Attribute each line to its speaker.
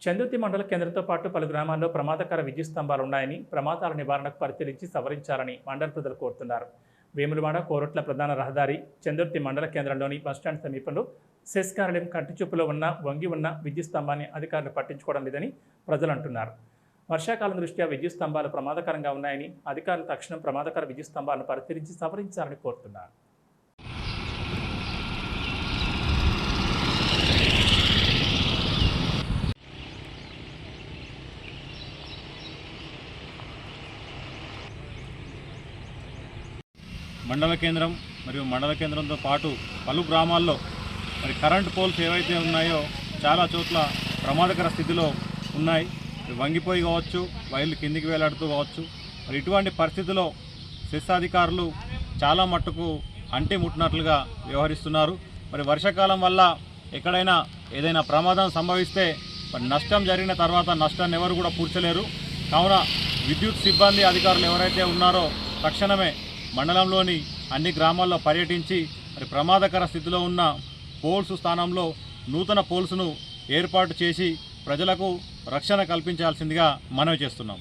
Speaker 1: చందుర్తి మండల కేంద్రంతో పాటు పలు గ్రామాల్లో ప్రమాదకర విద్యుత్ స్తంభాలు ఉన్నాయని, ప్రమాదాల నివారణకు పరిశీలించి సవరించాలని మండల ప్రజలు కోరుతున్నారు. వేములవాడ కోరుట్ల ప్రధాన రహదారి చందుర్తి మండల కేంద్రంలోని బస్టాండ్ సమీపంలో సెస్ కార్యాలయం కంటిచూపులో వంగి ఉన్న విద్యుత్ స్తంభాన్ని అధికారులు పట్టించుకోవడం లేదని ప్రజలు అంటున్నారు. వర్షాకాలం దృష్ట్యా విద్యుత్ స్తంభాలు ప్రమాదకరంగా ఉన్నాయని, అధికారులు తక్షణం ప్రమాదకర విద్యుత్ స్తంభాలను పరిశీలించి సవరించాలని కోరుతున్నారు.
Speaker 2: మండల కేంద్రం మరియు మండల కేంద్రంతో పాటు పలు గ్రామాల్లో కరెంట్ పోల్స్ ఏవైతే ఉన్నాయో చాలా చోట్ల ప్రమాదకర స్థితిలో ఉన్నాయి. వంగిపోయి కావచ్చు, వైర్లు కిందికి వేలాడుతూ కావచ్చు. ఇటువంటి పరిస్థితిలో సెస్ అధికారులు చాలా మట్టుకు అంటి ముట్టినట్లుగా వ్యవహరిస్తున్నారు. వర్షాకాలం వల్ల ఎక్కడైనా ఏదైనా ప్రమాదం సంభవిస్తే నష్టం జరిగిన తర్వాత నష్టాన్ని ఎవరు కూడా పూడ్చలేరు. కావున విద్యుత్ సిబ్బంది అధికారులు ఎవరైతే ఉన్నారో తక్షణమే మండలంలోని అన్ని గ్రామాల్లో పర్యటించి ప్రమాదకర స్థితిలో ఉన్న పోల్స్ స్థానంలో నూతన పోల్స్ను ఏర్పాటు చేసి ప్రజలకు రక్షణ కల్పించాల్సిందిగా మనవి చేస్తున్నాం.